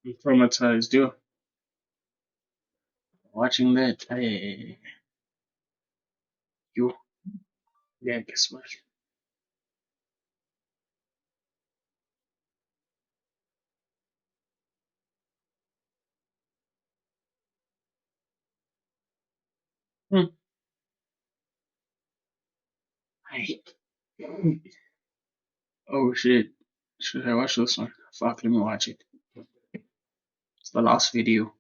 I'm traumatized, yo. Watching that, yo, yeah, guess what? Hmm. I, oh shit. Should I watch this one? Fuck, let me watch it. It's the last video.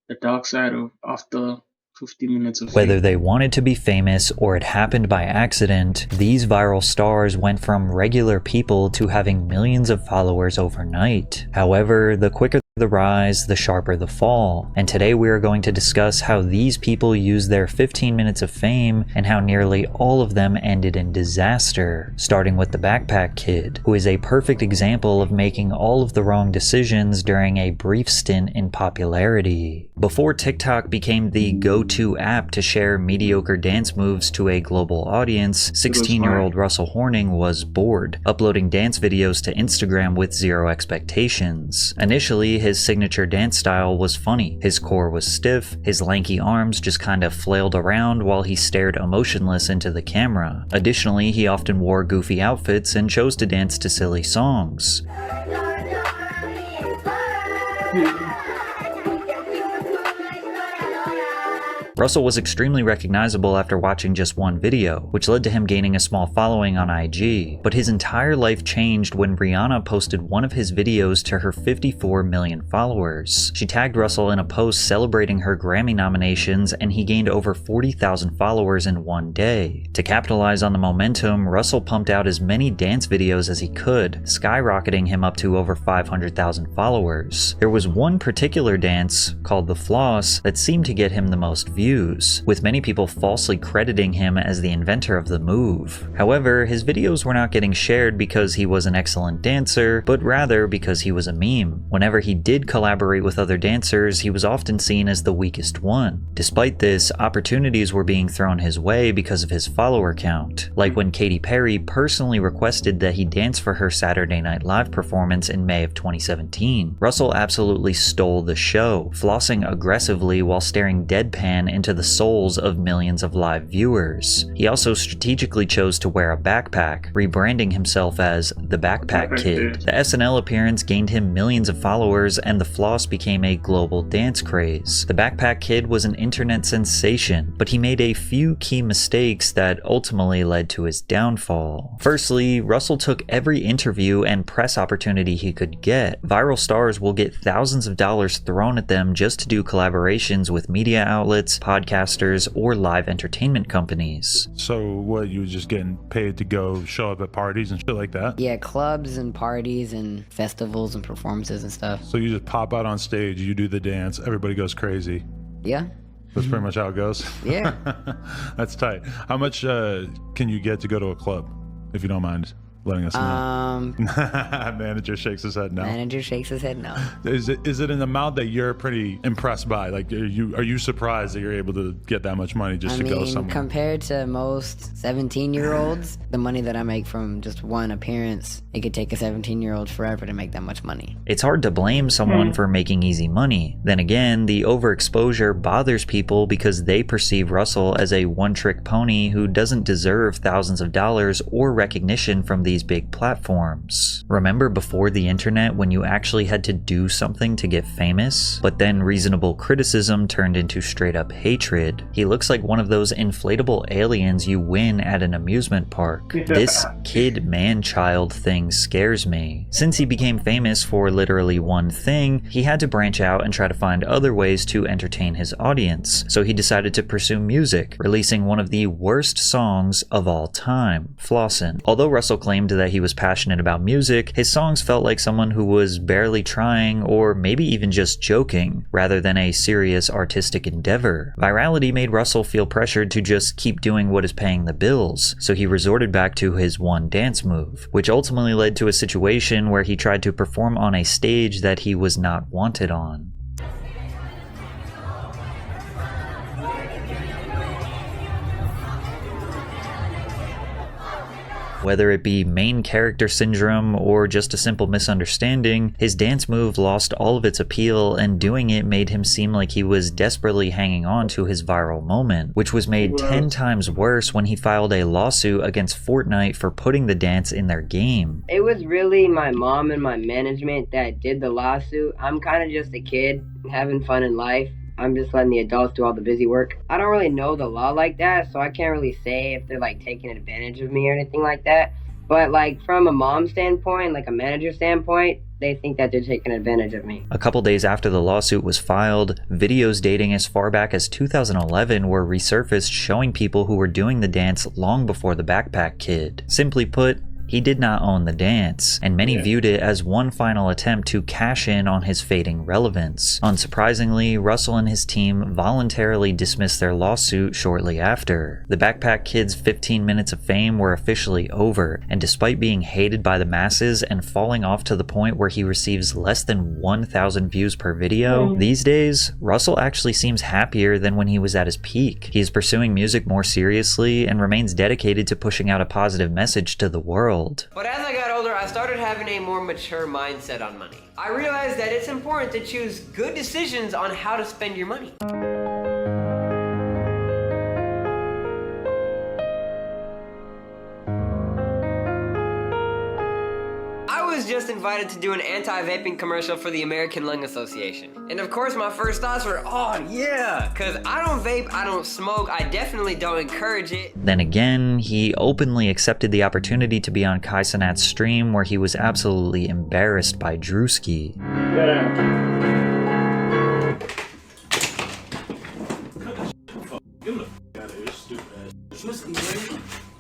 The dark side of after 50 minutes of Whether fame. they wanted to be famous or it happened by accident, these viral stars went from regular people to having millions of followers overnight. However, the quicker the rise, the sharper the fall. And today we are going to discuss how these people used their 15 minutes of fame and how nearly all of them ended in disaster, starting with the Backpack Kid, who is a perfect example of making all of the wrong decisions during a brief stint in popularity. Before TikTok became the go-to app to share mediocre dance moves to a global audience, 16-year-old Russell Horning was bored, uploading dance videos to Instagram with zero expectations. Initially, his signature dance style was funny. His core was stiff, his lanky arms just kind of flailed around while he stared emotionless into the camera. Additionally, he often wore goofy outfits and chose to dance to silly songs. Russell was extremely recognizable after watching just one video, which led to him gaining a small following on IG, but his entire life changed when Rihanna posted one of his videos to her 54 million followers. She tagged Russell in a post celebrating her Grammy nominations, and he gained over 40,000 followers in one day. To capitalize on the momentum, Russell pumped out as many dance videos as he could, skyrocketing him up to over 500,000 followers. There was one particular dance, called the Floss, that seemed to get him the most views, with many people falsely crediting him as the inventor of the move. However, his videos were not getting shared because he was an excellent dancer, but rather because he was a meme. Whenever he did collaborate with other dancers, he was often seen as the weakest one. Despite this, opportunities were being thrown his way because of his follower count, like when Katy Perry personally requested that he dance for her Saturday Night Live performance in May of 2017. Russell absolutely stole the show, flossing aggressively while staring deadpan into the souls of millions of live viewers. He also strategically chose to wear a backpack, rebranding himself as the Backpack Kid. The SNL appearance gained him millions of followers, and the floss became a global dance craze. The Backpack Kid was an internet sensation, but he made a few key mistakes that ultimately led to his downfall. Firstly, Russell took every interview and press opportunity he could get. Viral stars will get thousands of dollars thrown at them just to do collaborations with media outlets, podcasters, or live entertainment companies. So what, you were just getting paid to go show up at parties and shit like that? Yeah, clubs and parties and festivals and performances and stuff. So you just pop out on stage, you do the dance, everybody goes crazy. Yeah. That's pretty much how it goes? Yeah. That's tight. How much can you get to go to a club, if you don't mind letting us know? Manager shakes his head no. Manager shakes his head no. Is it an amount that you're pretty impressed by? Like, are you surprised that you're able to get that much money just to go somewhere? Compared to most 17-year-olds, the money that I make from just one appearance, it could take a 17-year-old forever to make that much money. It's hard to blame someone for making easy money. Then again, the overexposure bothers people because they perceive Russell as a one-trick pony who doesn't deserve thousands of dollars or recognition from these big platforms. Remember before the internet when you actually had to do something to get famous? But then reasonable criticism turned into straight up hatred. He looks like one of those inflatable aliens you win at an amusement park. This kid man-child thing scares me. Since he became famous for literally one thing, he had to branch out and try to find other ways to entertain his audience. So he decided to pursue music, releasing one of the worst songs of all time, Flossin'. Although Russell claimed that he was passionate about music, his songs felt like someone who was barely trying or maybe even just joking, rather than a serious artistic endeavor. Virality made Russell feel pressured to just keep doing what is paying the bills, so he resorted back to his one dance move, which ultimately led to a situation where he tried to perform on a stage that he was not wanted on. Whether it be main character syndrome or just a simple misunderstanding, his dance move lost all of its appeal, and doing it made him seem like he was desperately hanging on to his viral moment, which was made 10 times worse when he filed a lawsuit against Fortnite for putting the dance in their game. It was really my mom and my management that did the lawsuit. I'm kind of just a kid having fun in life. I'm just letting the adults do all the busy work. I don't really know the law like that, so I can't really say if they're like taking advantage of me or anything like that. But like from a mom standpoint, like a manager standpoint, they think that they're taking advantage of me. A couple days after the lawsuit was filed, videos dating as far back as 2011 were resurfaced showing people who were doing the dance long before the Backpack Kid. Simply put, he did not own the dance, and many viewed it as one final attempt to cash in on his fading relevance. Unsurprisingly, Russell and his team voluntarily dismissed their lawsuit shortly after. The Backpack Kid's 15 minutes of fame were officially over, and despite being hated by the masses and falling off to the point where he receives less than 1,000 views per video, these days, Russell actually seems happier than when he was at his peak. He is pursuing music more seriously and remains dedicated to pushing out a positive message to the world. But as I got older, I started having a more mature mindset on money. I realized that it's important to choose good decisions on how to spend your money. I was just invited to do an anti-vaping commercial for the American Lung Association. And of course my first thoughts were, oh yeah, cause I don't vape, I don't smoke, I definitely don't encourage it. Then again, he openly accepted the opportunity to be on Kai Cenat's stream where he was absolutely embarrassed by Drewski.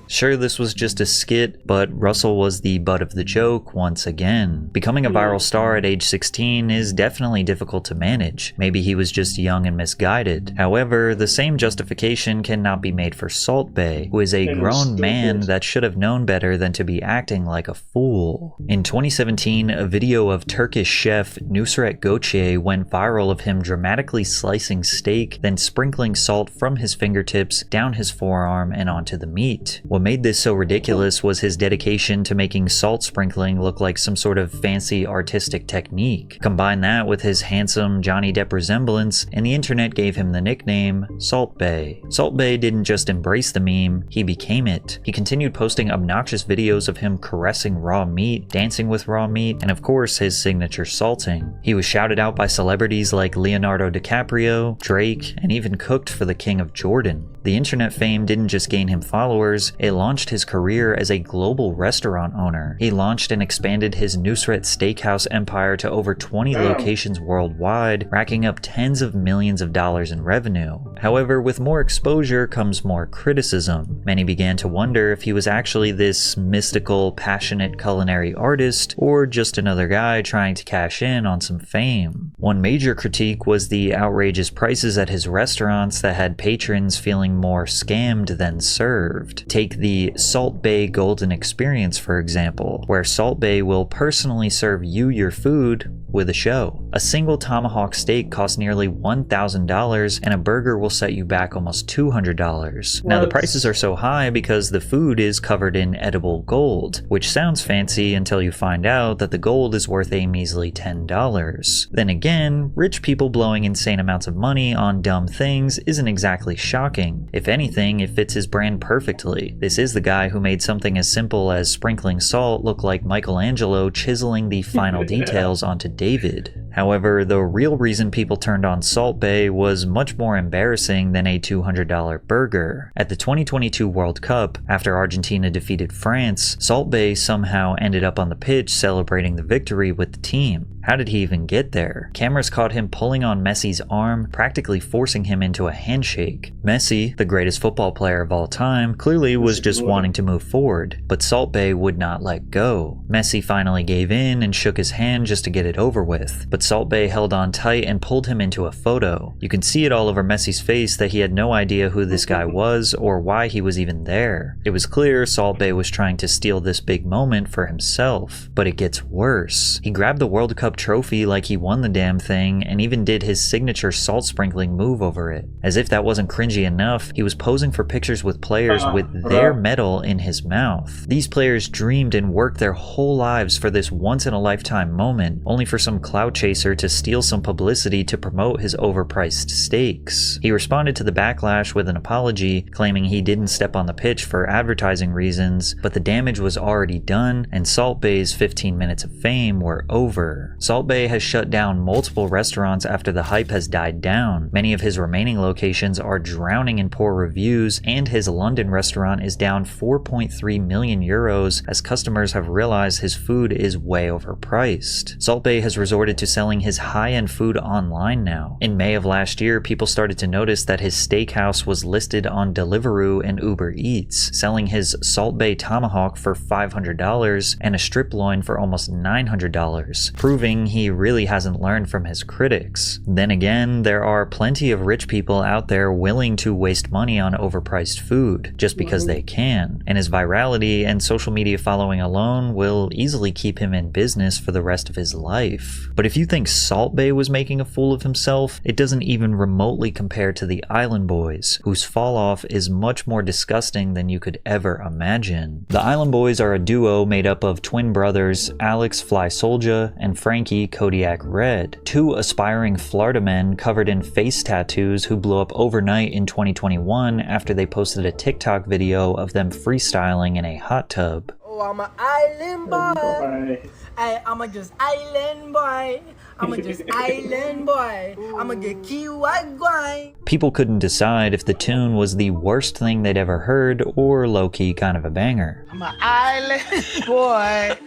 Sure, this was just a skit, but Russell was the butt of the joke once again. Becoming a viral star at age 16 is definitely difficult to manage. Maybe he was just young and misguided. However, the same justification cannot be made for Salt Bae, who is a grown man that should have known better than to be acting like a fool. In 2017, a video of Turkish chef Nusret Göçe went viral of him dramatically slicing steak, then sprinkling salt from his fingertips down his forearm and onto the meat. What made this so ridiculous was his dedication to making salt sprinkling look like some sort of fancy artistic technique. Combine that with his handsome Johnny Depp resemblance, and the internet gave him the nickname Salt Bae. Salt Bae didn't just embrace the meme, he became it. He continued posting obnoxious videos of him caressing raw meat, dancing with raw meat, and of course his signature salting. He was shouted out by celebrities like Leonardo DiCaprio, Drake, and even cooked for the King of Jordan. The internet fame didn't just gain him followers, it launched his career as a global restaurant owner. He launched and expanded his Nusret Steakhouse empire to over 20 locations worldwide, racking up tens of millions of dollars in revenue. However, with more exposure comes more criticism. Many began to wonder if he was actually this mystical, passionate culinary artist, or just another guy trying to cash in on some fame. One major critique was the outrageous prices at his restaurants that had patrons feeling more scammed than served. Take the Salt Bae Golden Experience, for example, where Salt Bae will personally serve you your food with a show. A single tomahawk steak costs nearly $1,000, and a burger will set you back almost $200. Now the prices are so high because the food is covered in edible gold, which sounds fancy until you find out that the gold is worth a measly $10. Then again, rich people blowing insane amounts of money on dumb things isn't exactly shocking. If anything, it fits his brand perfectly. This is the guy who made something as simple as sprinkling salt look like Michelangelo chiseling the final details onto David. However, the real reason people turned on Salt Bae was much more embarrassing than a $200 burger. At the 2022 World Cup, after Argentina defeated France, Salt Bae somehow ended up on the pitch celebrating the victory with the team. How did he even get there? Cameras caught him pulling on Messi's arm, practically forcing him into a handshake. Messi, the greatest football player of all time, clearly was just wanting to move forward, but Salt Bae would not let go. Messi finally gave in and shook his hand just to get it over with, but Salt Bae held on tight and pulled him into a photo. You can see it all over Messi's face that he had no idea who this guy was or why he was even there. It was clear Salt Bae was trying to steal this big moment for himself, but it gets worse. He grabbed the World Cup up trophy like he won the damn thing, and even did his signature salt sprinkling move over it. As if that wasn't cringy enough, he was posing for pictures with players with their medal in his mouth. These players dreamed and worked their whole lives for this once-in-a-lifetime moment, only for some clout chaser to steal some publicity to promote his overpriced stakes. He responded to the backlash with an apology, claiming he didn't step on the pitch for advertising reasons, but the damage was already done, and Salt Bae's 15 minutes of fame were over. Salt Bae has shut down multiple restaurants after the hype has died down. Many of his remaining locations are drowning in poor reviews, and his London restaurant is down 4.3 million euros as customers have realized his food is way overpriced. Salt Bae has resorted to selling his high-end food online now. In May of last year, people started to notice that his steakhouse was listed on Deliveroo and Uber Eats, selling his Salt Bae tomahawk for $500 and a strip loin for almost $900, proving he really hasn't learned from his critics. Then again, there are plenty of rich people out there willing to waste money on overpriced food just because they can, and his virality and social media following alone will easily keep him in business for the rest of his life. But if you think Salt Bae was making a fool of himself, it doesn't even remotely compare to the Island Boys, whose fall off is much more disgusting than you could ever imagine. The Island Boys are a duo made up of twin brothers Alex Fly Soldier and Frankie Kodiak Red, two aspiring Florida men covered in face tattoos who blew up overnight in 2021 after they posted a TikTok video of them freestyling in a hot tub. Oh, I'm an island boy. I'm a just island boy. I'm a just island boy. I'm a get Kiwi guy. People couldn't decide if the tune was the worst thing they'd ever heard or low-key kind of a banger. I'm an island boy.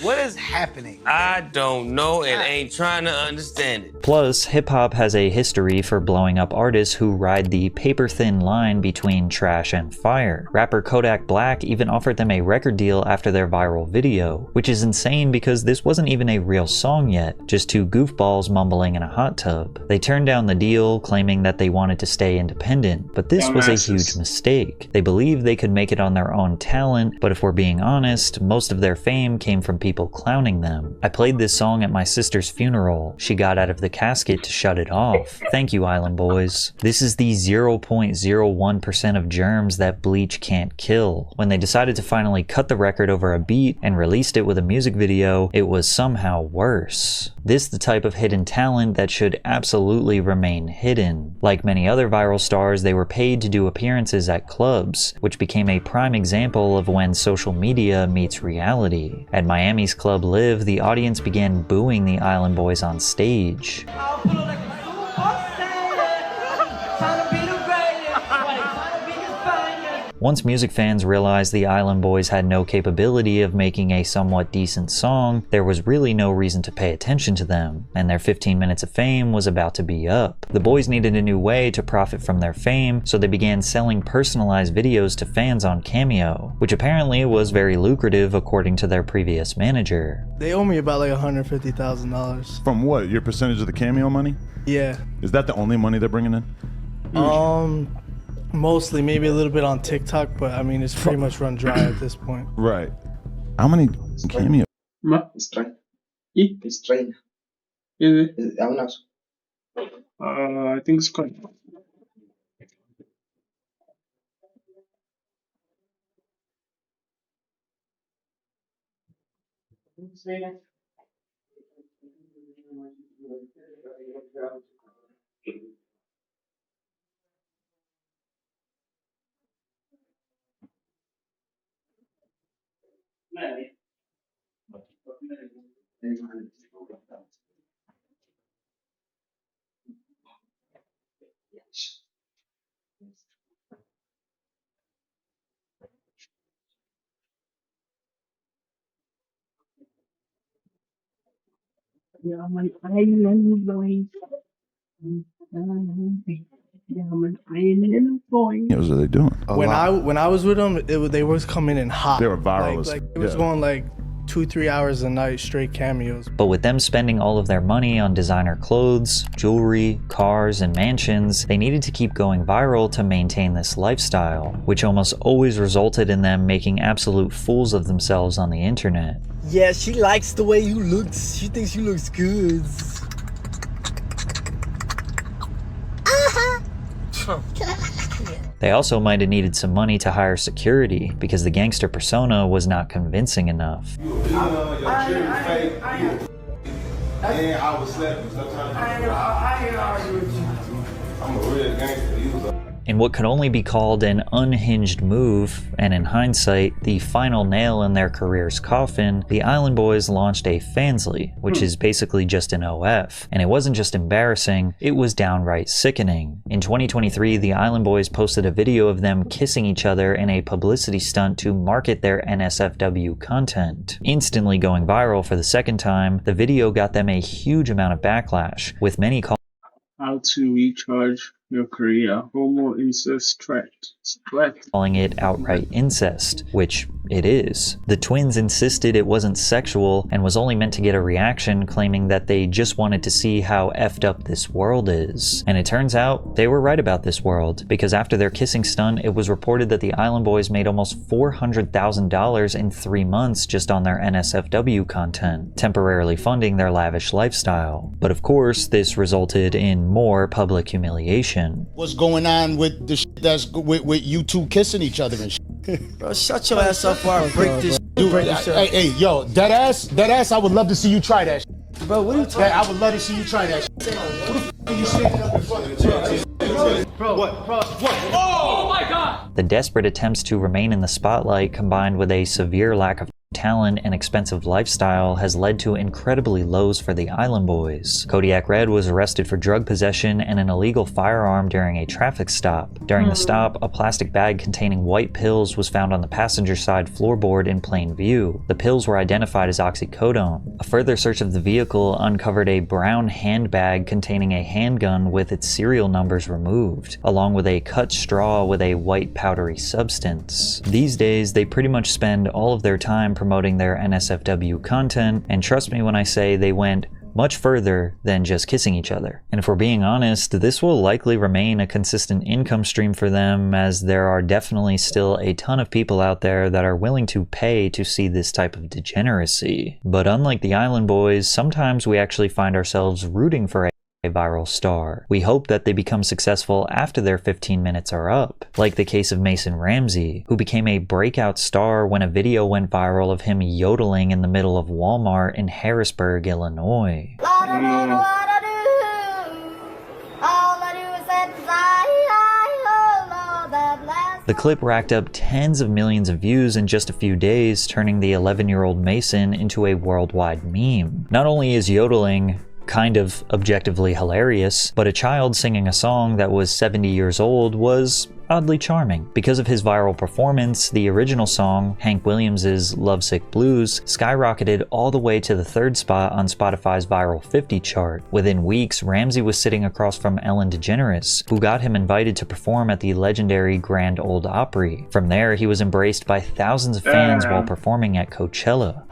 What is happening? I don't know and ain't trying to understand it. Plus, hip-hop has a history for blowing up artists who ride the paper-thin line between trash and fire. Rapper Kodak Black even offered them a record deal after their viral video, which is insane because this wasn't even a real song yet, just two goofballs mumbling in a hot tub. They turned down the deal, claiming that they wanted to stay independent, but this was a huge mistake. They believed they could make it on their own talent, but if we're being honest, most of their fame came from people clowning them. I played this song at my sister's funeral. She got out of the casket to shut it off. Thank you, Island Boys. This is the 0.01% of germs that bleach can't kill. When they decided to finally cut the record over a beat and released it with a music video, it was somehow worse. This the type of hidden talent that should absolutely remain hidden. Like many other viral stars, they were paid to do appearances at clubs, which became a prime example of when social media meets reality. At Miami's Club Live, the audience began booing the Island Boys on stage. Once music fans realized the Island Boys had no capability of making a somewhat decent song, there was really no reason to pay attention to them, and their 15 minutes of fame was about to be up. The boys needed a new way to profit from their fame, so they began selling personalized videos to fans on Cameo, which apparently was very lucrative according to their previous manager. They owe me about like $150,000. From what? Your percentage of the Cameo money? Yeah. Is that the only money they're bringing in? Mostly, maybe a little bit on TikTok, but I mean, it's pretty much run dry at this point. Right. How many Cameo? Estranho. Estranho. Is it? É o nosso. I think it's correct. Yeah, I'm an island boy. Yeah, I'm an island boy. What was they doing? When I was with them, they was coming in hot. They were viral. Like it was going like 2-3 hours a night straight cameos. But with them spending all of their money on designer clothes, jewelry, cars, and mansions, they needed to keep going viral to maintain this lifestyle, which almost always resulted in them making absolute fools of themselves on the internet. Yeah, she likes the way you look. She thinks you looks good. They also might have needed some money to hire security because the gangster persona was not convincing enough. In what could only be called an unhinged move, and in hindsight, the final nail in their career's coffin, the Island Boys launched a Fansly, which is basically just an OF. And it wasn't just embarrassing, it was downright sickening. In 2023, the Island Boys posted a video of them kissing each other in a publicity stunt to market their NSFW content. Instantly going viral for the second time, the video got them a huge amount of backlash, with many calling How to recharge your career. Homo incest threat. calling it outright incest, which it is. The twins insisted it wasn't sexual and was only meant to get a reaction, claiming that they just wanted to see how effed up this world is. And it turns out they were right about this world, because after their kissing stunt, it was reported that the Island Boys made almost $400,000 in 3 months just on their NSFW content, temporarily funding their lavish lifestyle. But of course, this resulted in more public humiliation. What's going on with the shit that's with you two kissing each other and shit? Bro, shut your ass up before I break this. Dude, hey, yo, that ass, I would love to see you try that shit. Bro, what are you talking about? I would love to see you try that shit. Who the f are you standing up in front of the Bro, what? Oh my God! The desperate attempts to remain in the spotlight, combined with a severe lack of talent and expensive lifestyle, has led to incredibly lows for the Island Boys. Kodiak Red was arrested for drug possession and an illegal firearm during a traffic stop. During the stop, a plastic bag containing white pills was found on the passenger side floorboard in plain view. The pills were identified as oxycodone. A further search of the vehicle uncovered a brown handbag containing a handgun with its serial numbers removed, along with a cut straw with a white powdery substance. These days, they pretty much spend all of their time promoting their NSFW content, and trust me when I say they went much further than just kissing each other. And if we're being honest, this will likely remain a consistent income stream for them, as there are definitely still a ton of people out there that are willing to pay to see this type of degeneracy. But unlike the Island Boys, sometimes we actually find ourselves rooting for a viral star. We hope that they become successful after their 15 minutes are up, like the case of Mason Ramsey, who became a breakout star when a video went viral of him yodeling in the middle of Walmart in Harrisburg, Illinois. The clip racked up tens of millions of views in just a few days, turning the 11-year-old Mason into a worldwide meme. Not only is yodeling kind of objectively hilarious, but a child singing a song that was 70 years old was oddly charming. Because of his viral performance, the original song, Hank Williams' Lovesick Blues, skyrocketed all the way to the 3rd spot on Spotify's Viral 50 chart. Within weeks, Ramsey was sitting across from Ellen DeGeneres, who got him invited to perform at the legendary Grand Ole Opry. From there, he was embraced by thousands of fans while performing at Coachella.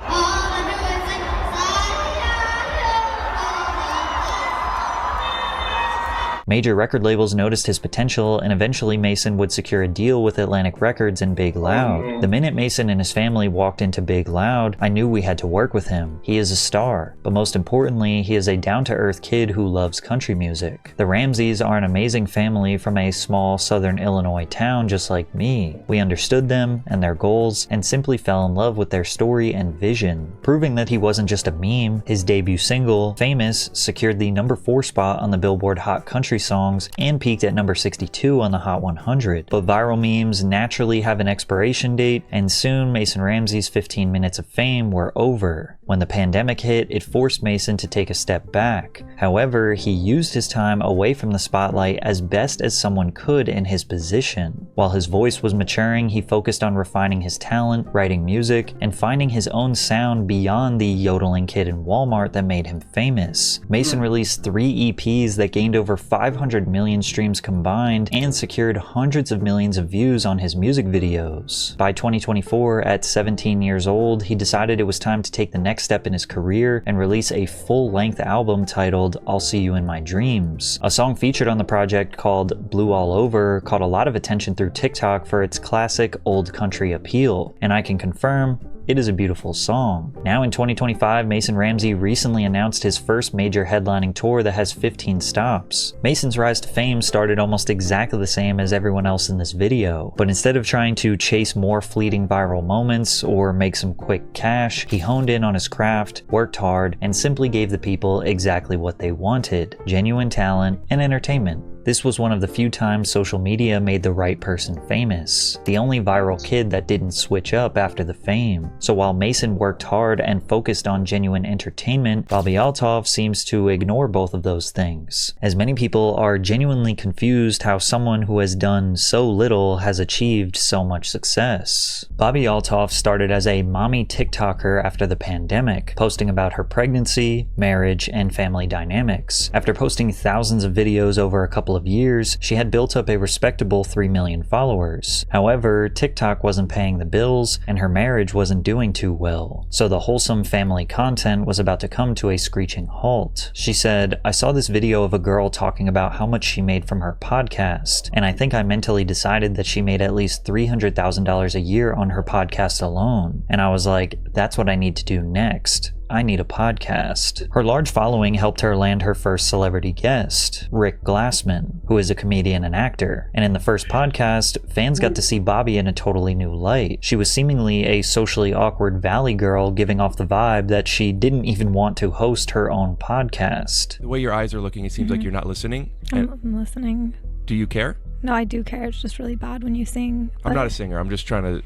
Major record labels noticed his potential, and eventually Mason would secure a deal with Atlantic Records and Big Loud. The minute Mason and his family walked into Big Loud, I knew we had to work with him. He is a star, but most importantly, he is a down-to-earth kid who loves country music. The Ramseys are an amazing family from a small southern Illinois town just like me. We understood them and their goals, and simply fell in love with their story and vision. Proving that he wasn't just a meme, his debut single, Famous, secured the number 4 spot on the Billboard Hot Country Songs and peaked at number 62 on the Hot 100. But viral memes naturally have an expiration date, and soon Mason Ramsey's 15 minutes of fame were over. When the pandemic hit, it forced Mason to take a step back. However, he used his time away from the spotlight as best as someone could in his position. While his voice was maturing, he focused on refining his talent, writing music, and finding his own sound beyond the yodeling kid in Walmart that made him famous. Mason released 3 EPs that gained over 500 million streams combined and secured hundreds of millions of views on his music videos. By 2024, at 17 years old, he decided it was time to take the next step in his career and release a full-length album titled I'll See You in My Dreams. A song featured on the project called Blue All Over caught a lot of attention through TikTok for its classic old country appeal, and I can confirm it is a beautiful song. Now in 2025, Mason Ramsey recently announced his first major headlining tour that has 15 stops. Mason's rise to fame started almost exactly the same as everyone else in this video, but instead of trying to chase more fleeting viral moments or make some quick cash, he honed in on his craft, worked hard, and simply gave the people exactly what they wanted: genuine talent and entertainment. This was one of the few times social media made the right person famous. The only viral kid that didn't switch up after the fame. So while Mason worked hard and focused on genuine entertainment, Bobby Althoff seems to ignore both of those things, as many people are genuinely confused how someone who has done so little has achieved so much success. Bobby Althoff started as a mommy TikToker after the pandemic, posting about her pregnancy, marriage, and family dynamics. After posting thousands of videos over a couple of years, she had built up a respectable 3 million followers. However, TikTok wasn't paying the bills and her marriage wasn't doing too well, so the wholesome family content was about to come to a screeching halt. She said, "I saw this video of a girl talking about how much she made from her podcast, and I think I mentally decided that she made at least $300,000 a year on her podcast alone. And I was like, that's what I need to do next. I need a podcast." Her large following helped her land her first celebrity guest, Rick Glassman, who is a comedian and actor. And in the first podcast, fans got to see Bobby in a totally new light. She was seemingly a socially awkward valley girl, giving off the vibe that she didn't even want to host her own podcast. The way your eyes are looking, it seems like you're not listening. I'm listening. Do you care? No, I do care. It's just really bad when you sing. I'm not a singer. I'm just trying to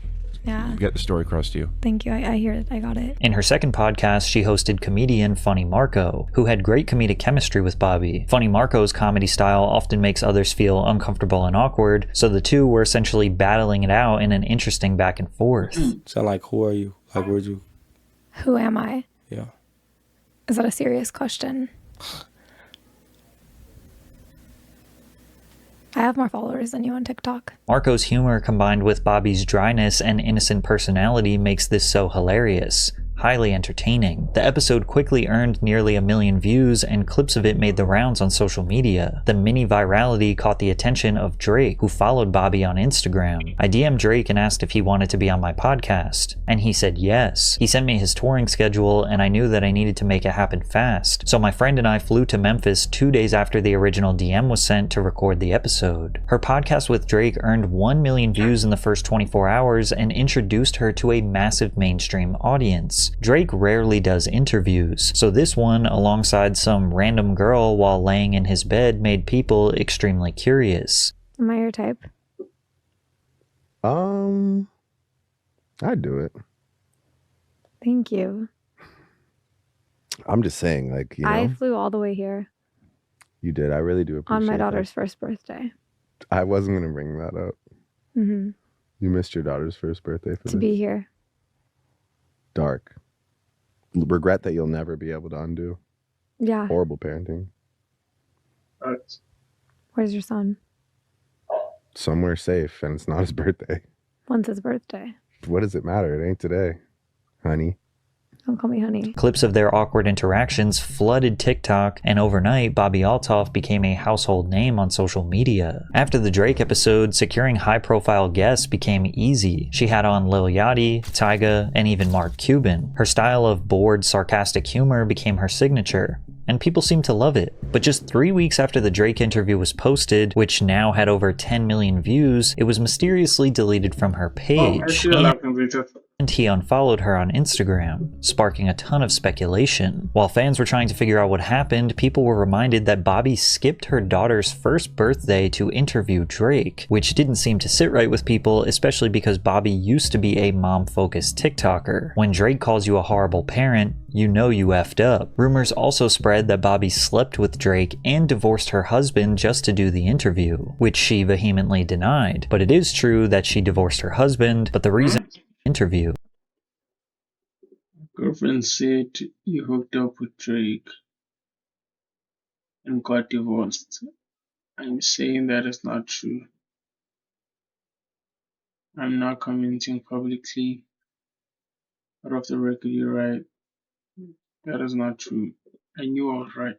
get the story across to you. Thank you. I hear it. I got it. In her second podcast, she hosted comedian Funny Marco, who had great comedic chemistry with Bobby. Funny Marco's comedy style often makes others feel uncomfortable and awkward, so the two were essentially battling it out in an interesting back and forth. So like, who are you? Like, where'd you? Who am I? Yeah. Is that a serious question? I have more followers than you on TikTok. Marco's humor combined with Bobby's dryness and innocent personality makes this so hilarious. Highly entertaining. The episode quickly earned nearly 1 million views, and clips of it made the rounds on social media. The mini virality caught the attention of Drake, who followed Bobby on Instagram. I DM'd Drake and asked if he wanted to be on my podcast, and he said yes. He sent me his touring schedule, and I knew that I needed to make it happen fast. So my friend and I flew to Memphis 2 days after the original DM was sent to record the episode. Her podcast with Drake earned 1 million views in the first 24 hours and introduced her to a massive mainstream audience. Drake rarely does interviews, so this one, alongside some random girl while laying in his bed, made people extremely curious. Am I your type? I'd do it. Thank you. I'm just saying, like, you know. I flew all the way here. You did. I really do appreciate on my daughter's that. first birthday. I wasn't going to bring that up. Mm-hmm. You missed your daughter's first birthday for To be here. Dark. Regret that you'll never be able to undo. Yeah. Horrible parenting. Where's your son? Somewhere safe, and it's not his birthday. When's his birthday? What does it matter? It ain't today, honey. Don't call me honey. Clips of their awkward interactions flooded TikTok, and overnight, Bobby Althoff became a household name on social media. After the Drake episode, securing high-profile guests became easy. She had on Lil Yachty, Tyga, and even Mark Cuban. Her style of bored, sarcastic humor became her signature, and people seemed to love it. But just 3 weeks after the Drake interview was posted, which now had over 10 million views, it was mysteriously deleted from her page. And he unfollowed her on Instagram, sparking a ton of speculation. While fans were trying to figure out what happened, people were reminded that Bobby skipped her daughter's first birthday to interview Drake, which didn't seem to sit right with people, especially because Bobby used to be a mom-focused TikToker. When Drake calls you a horrible parent, you know you effed up. Rumors also spread that Bobby slept with Drake and divorced her husband just to do the interview, which she vehemently denied. But it is true that she divorced her husband, but the reason interview. Girlfriend said you hooked up with Drake and got divorced. I'm saying that is not true. I'm not commenting publicly. But off the record, you're right. That is not true. I knew I was right.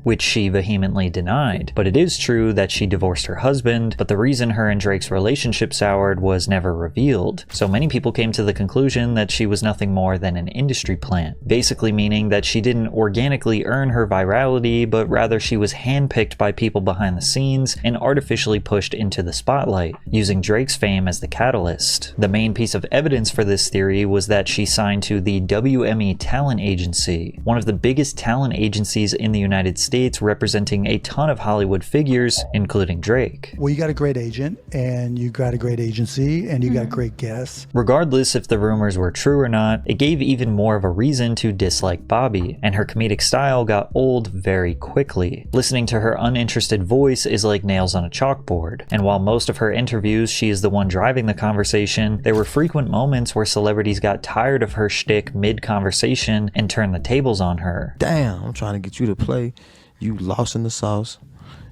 Which she vehemently denied. But it is true that she divorced her husband, but the reason her and Drake's relationship soured was never revealed. So many people came to the conclusion that she was nothing more than an industry plant, basically meaning that she didn't organically earn her virality, but rather she was handpicked by people behind the scenes and artificially pushed into the spotlight, using Drake's fame as the catalyst. The main piece of evidence for this theory was that she signed to the WME Talent Agency, one of the biggest talent agencies in the United States, representing a ton of Hollywood figures, including Drake. Well, you got a great agent, and you got a great agency, and you got great guests. Regardless if the rumors were true or not, it gave even more of a reason to dislike Bobby, and her comedic style got old very quickly. Listening to her uninterested voice is like nails on a chalkboard, and while most of her interviews she is the one driving the conversation, there were frequent moments where celebrities got tired of her shtick mid-conversation and turned the tables on her. Damn, I'm trying to get you to play. You lost in the sauce.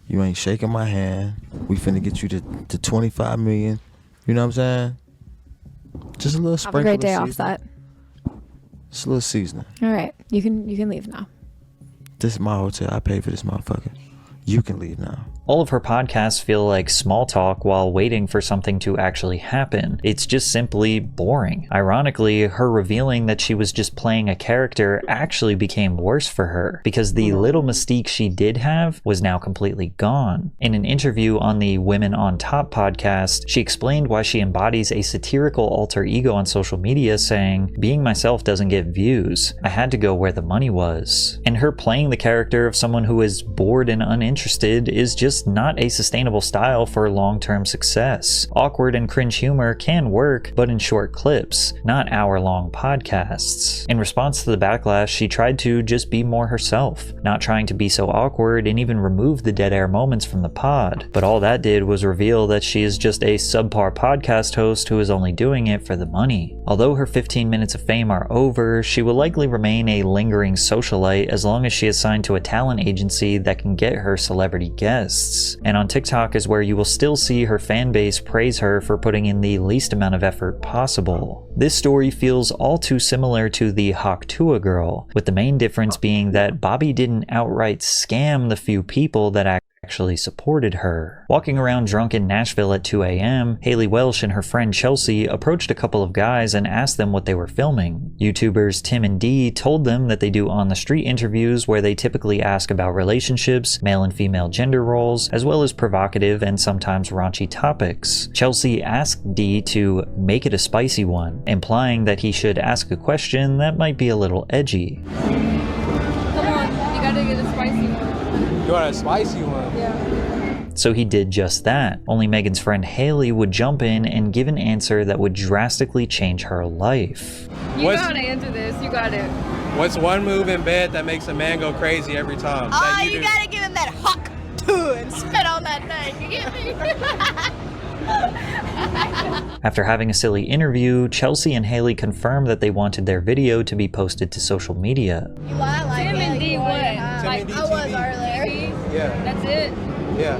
You ain't shaking my hand. We finna get you to 25 million. You know what I'm saying? Just a little sprinkle. Have a great day offset. Just a little seasoning. All right, you can leave now. This is my hotel. I paid for this motherfucker. You can leave now. All of her podcasts feel like small talk while waiting for something to actually happen. It's just simply boring. Ironically, her revealing that she was just playing a character actually became worse for her, because the little mystique she did have was now completely gone. In an interview on the Women on Top podcast, she explained why she embodies a satirical alter ego on social media, saying, "Being myself doesn't get views. I had to go where the money was." And her playing the character of someone who is bored and uninterested is just not a sustainable style for long-term success. Awkward and cringe humor can work, but in short clips, not hour-long podcasts. In response to the backlash, she tried to just be more herself, not trying to be so awkward, and even remove the dead air moments from the pod. But all that did was reveal that she is just a subpar podcast host who is only doing it for the money. Although her 15 minutes of fame are over, she will likely remain a lingering socialite as long as she is signed to a talent agency that can get her celebrity guests. And on TikTok is where you will still see her fan base praise her for putting in the least amount of effort possible. This story feels all too similar to the Haktua girl, with the main difference being that Bobby didn't outright scam the few people that actually supported her. Walking around drunk in Nashville at 2 a.m., Haley Welsh and her friend Chelsea approached a couple of guys and asked them what they were filming. YouTubers Tim and Dee told them that they do on-the-street interviews where they typically ask about relationships, male and female gender roles, as well as provocative and sometimes raunchy topics. Chelsea asked Dee to make it a spicy one, implying that he should ask a question that might be a little edgy. Come on, you gotta get a spicy one. You want a spicy one? Yeah. So he did just that, only Megan's friend Haley would jump in and give an answer that would drastically change her life. You gotta answer this, you got it. What's one move in bed that makes a man go crazy every time? Oh, you gotta give him that huck too and spit on that thing, you get me? After having a silly interview, Chelsea and Haley confirmed that they wanted their video to be posted to social media. You lie like Tim and D what? Like I was earlier. Yeah. That's it? Yeah.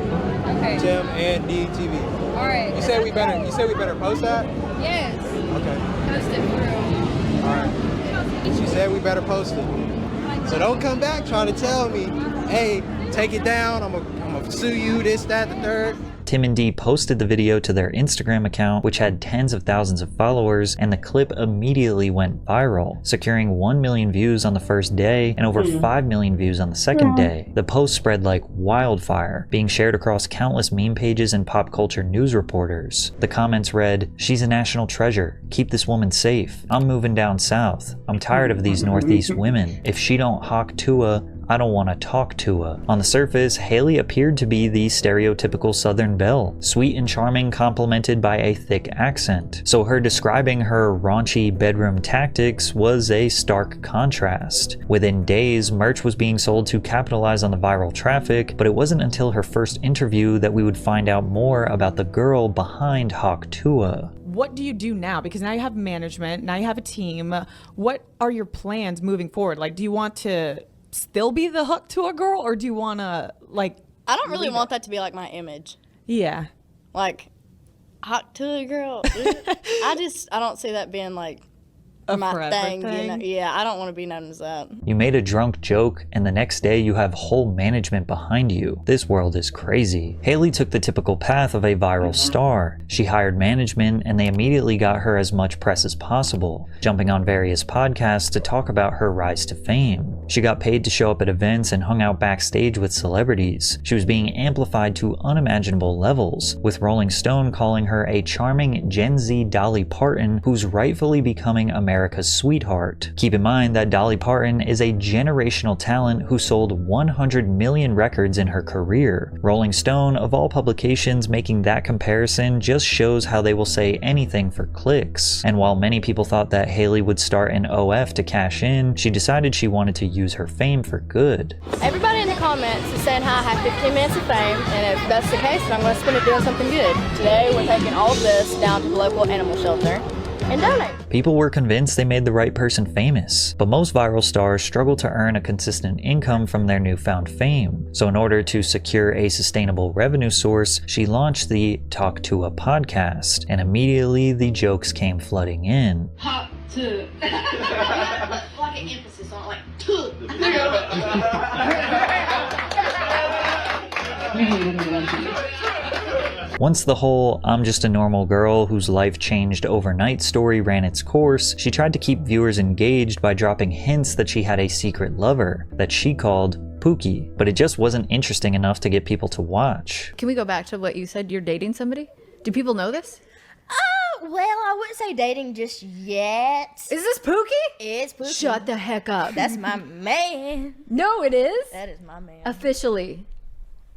Okay. Tim and D TV. Alright. You said we better post that? Yes. Okay. Post it for real. Alright. She said we better post it. So don't come back trying to tell me, hey, take it down, I'm gonna sue you, this, that, the third. Tim and Dee posted the video to their Instagram account, which had tens of thousands of followers, and the clip immediately went viral, securing 1 million views on the first day and over 5 million views on the second day. The post spread like wildfire, being shared across countless meme pages and pop culture news reporters. The comments read, "She's a national treasure. Keep this woman safe. I'm moving down south. I'm tired of these Northeast women. If she don't hawk Tua, I don't want to talk to her." On the surface, Haley appeared to be the stereotypical Southern belle, sweet and charming, complemented by a thick accent. So her describing her raunchy bedroom tactics was a stark contrast. Within days, merch was being sold to capitalize on the viral traffic, but it wasn't until her first interview that we would find out more about the girl behind Hawk Tua. What do you do now? Because now you have management, now you have a team. What are your plans moving forward? Like, do you want to still be the Hook to a girl, or do you want to, like... I don't really want that to be, like, my image. Yeah. Like, Hook to a girl. I don't see that being, like, my thing. You know? Yeah, I don't want to be known as that. You made a drunk joke, and the next day you have whole management behind you. This world is crazy. Haley took the typical path of a viral star. She hired management, and they immediately got her as much press as possible, jumping on various podcasts to talk about her rise to fame. She got paid to show up at events and hung out backstage with celebrities. She was being amplified to unimaginable levels, with Rolling Stone calling her a charming Gen Z Dolly Parton who's rightfully becoming America's sweetheart. Keep in mind that Dolly Parton is a generational talent who sold 100 million records in her career. Rolling Stone, of all publications, making that comparison just shows how they will say anything for clicks. And while many people thought that Haley would start an OF to cash in, she decided she wanted to use her fame for good. Everybody in the comments is saying how I have 15 minutes of fame, and if that's the case, then I'm going to spend it doing something good. Today, we're taking all of this down to the local animal shelter and donate. People were convinced they made the right person famous, but most viral stars struggle to earn a consistent income from their newfound fame. So in order to secure a sustainable revenue source, she launched the Talk to a podcast, and immediately the jokes came flooding in. Hot to. Like an emphasis on like to. Once the whole "I'm just a normal girl whose life changed overnight" story ran its course, she tried to keep viewers engaged by dropping hints that she had a secret lover that she called Pookie, but it just wasn't interesting enough to get people to watch. Can we go back to what you said? You're dating somebody? Do people know this? Well, I wouldn't say dating just yet. Is this Pookie? It's Pookie. Shut the heck up. That's my man. No, it is. That is my man. Officially.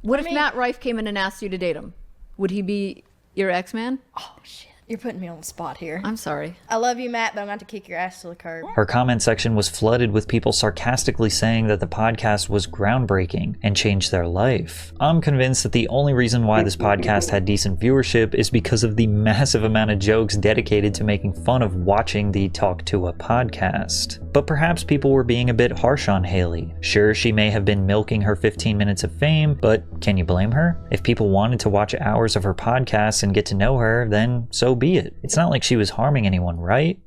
What if Matt Rife came in and asked you to date him? Would he be your ex-man? Oh, shit. You're putting me on the spot here. I'm sorry. I love you, Matt, but I'm going to kick your ass to the curb. Her comment section was flooded with people sarcastically saying that the podcast was groundbreaking and changed their life. I'm convinced that the only reason why this podcast had decent viewership is because of the massive amount of jokes dedicated to making fun of watching the Talk to a podcast. But perhaps people were being a bit harsh on Haley. Sure, she may have been milking her 15 minutes of fame, but can you blame her? If people wanted to watch hours of her podcast and get to know her, then so be it. It's not like she was harming anyone, right?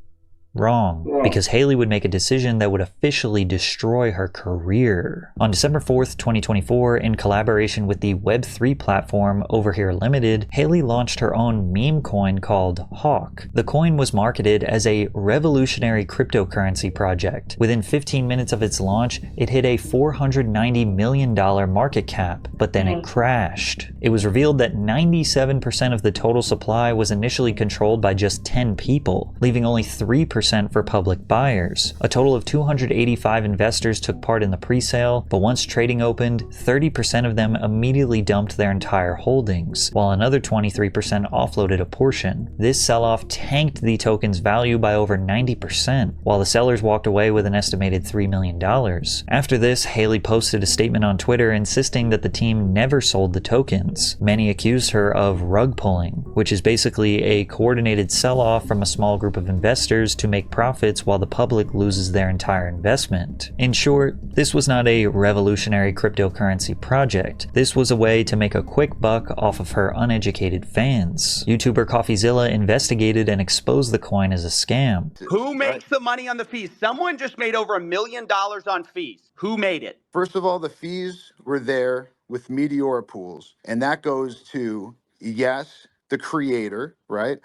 Wrong, because Haley would make a decision that would officially destroy her career. On December 4th, 2024, in collaboration with the Web3 platform Overhere Limited, Haley launched her own meme coin called Hawk. The coin was marketed as a revolutionary cryptocurrency project. Within 15 minutes of its launch, it hit a $490 million market cap, but then it crashed. It was revealed that 97% of the total supply was initially controlled by just 10 people, leaving only 3% for public buyers. A total of 285 investors took part in the pre-sale, but once trading opened, 30% of them immediately dumped their entire holdings, while another 23% offloaded a portion. This sell-off tanked the token's value by over 90%, while the sellers walked away with an estimated $3 million. After this, Haley posted a statement on Twitter insisting that the team never sold the tokens. Many accused her of rug pulling, which is basically a coordinated sell-off from a small group of investors to make profits while the public loses their entire investment. In short, this was not a revolutionary cryptocurrency project. This was a way to make a quick buck off of her uneducated fans. YouTuber CoffeeZilla investigated and exposed the coin as a scam. Who makes the money on the fees? Someone just made over $1 million on fees. Who made it? First of all, the fees were there with Meteora Pools, and that goes to yes, the creator, right?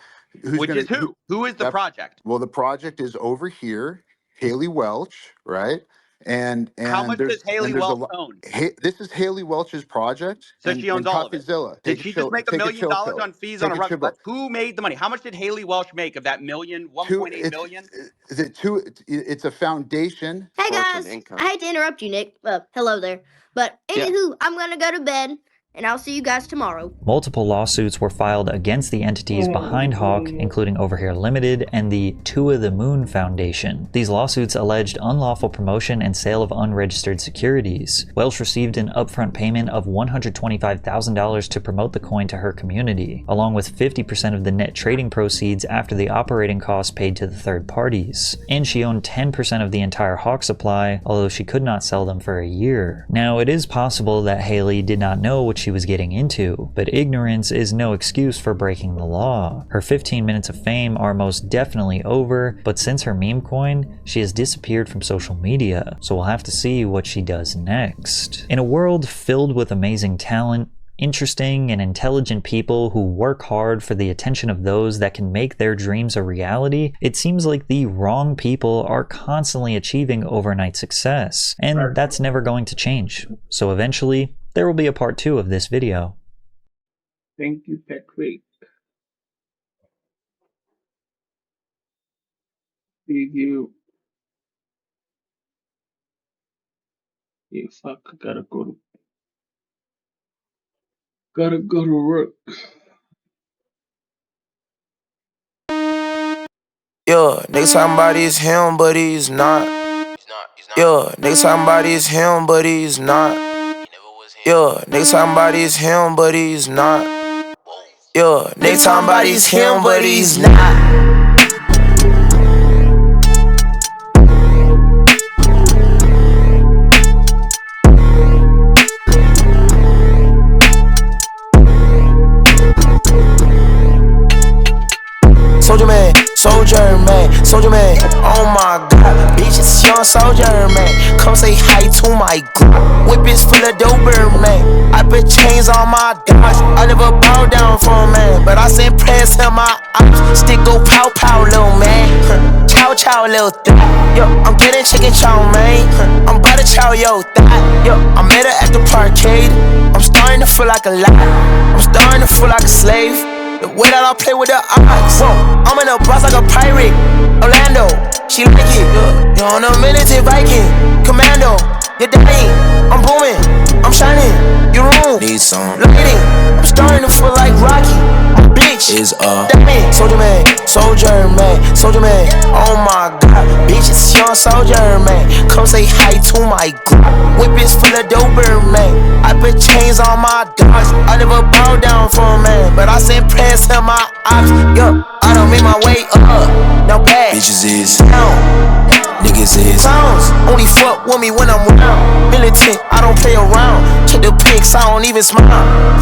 Which is who? Who is the project? Well, the project is over here, Haley Welch, right? And how much does Haley Welch own? This is Haley Welch's project. So she owns all of it. Did she just make $1 million on fees on a record? Who made the money? How much did Haley Welch make of that million? 1.8 million? It's a foundation. Hey guys, I hate to interrupt you, Nick. Hello there. But anywho, I'm gonna go to bed. And I'll see you guys tomorrow. Multiple lawsuits were filed against the entities behind Hawk, including Overhair Limited and the To the Moon Foundation. These lawsuits alleged unlawful promotion and sale of unregistered securities. Welch received an upfront payment of $125,000 to promote the coin to her community, along with 50% of the net trading proceeds after the operating costs paid to the third parties. And she owned 10% of the entire Hawk supply, although she could not sell them for a year. Now, it is possible that Haley did not know what she was getting into, but ignorance is no excuse for breaking the law. Her 15 minutes of fame are most definitely over, but since her meme coin, she has disappeared from social media, so we'll have to see what she does next. In a world filled with amazing talent, interesting and intelligent people who work hard for the attention of those that can make their dreams a reality, it seems like the wrong people are constantly achieving overnight success, and that's never going to change. So eventually, there will be a part 2 of this video. Thank you, Patrick. Thank you. Yeah, fuck, I gotta go to work. Yeah, niggas talking about it's him, but he's not. Yeah, niggas talking about it's him, but he's not. Yeah, niggas talking about it's him, but he's not. Yeah, niggas talking about it's him, but he's not. Soldier man, oh my god, bitches young soldier man, come say hi to my Glock. Whip is full of doper man, I put chains on my dogs. I never bow down for a man, but I send prayers to my ops. Stick go pow pow little man, chow chow little thot. Yo, I'm getting chicken chow man, I'm about to chow yo thot. Yo, I met her at the parkade, I'm starting to feel like a lot, I'm starting to feel like a slave. The way that I play with the odds, I'm in a boss like a pirate. Orlando, she like it. You're on a militant Viking, commando. You're dying, I'm booming, I'm shining. Your room, need some lighting. I'm starting to feel like Rocky. My bitch is a soldier man, soldier man, soldier man. Oh my god, bitches young soldier man. Come say hi to my Glock. Whip is full of doper man. I put chains on my dogs. I never bow down for a man, but I send prayers to my ops. Yo, I don't make my way up. Now bad bitches is down. Niggas is clowns. Only fuck with me when I'm around. Militant, I don't play around. Check the pics, I don't even smile.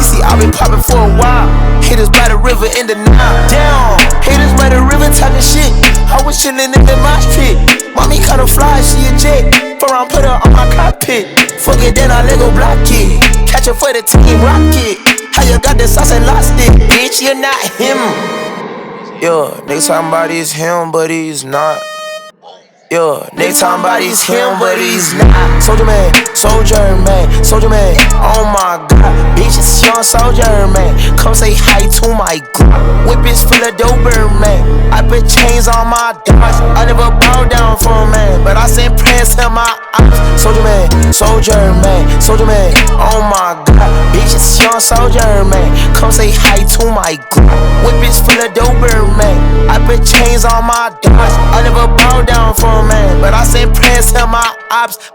You see, I've been popping for a while. Haters by the river in the Nile. Down, haters by the river talking shit. I was chillin' in the mosh pit. Mommy kinda fly, she a jet. For I put her on my cockpit. Fuck it, then I Lego block it. Catch her for the team rocket. How you got the sauce and lost it? Bitch, you're not him. Yeah, niggas talking about he's him, but he's not. Yeah, niggas talking about he's him, but he's not. Soldier man, soldier man, soldier man. Oh my god, bitches young soldier man. Come say hi to my Glock. Whip is full of doper man. I put chains on my dogs. I never bow down for a man, but I send prayers to my ops. Soldier man, soldier man, soldier man. Oh my god, bitches young soldier man. Come say hi to my Glock. Whip is full of doper man. I put chains on my dogs. I never bow down for a man, but I send prayers to my ops.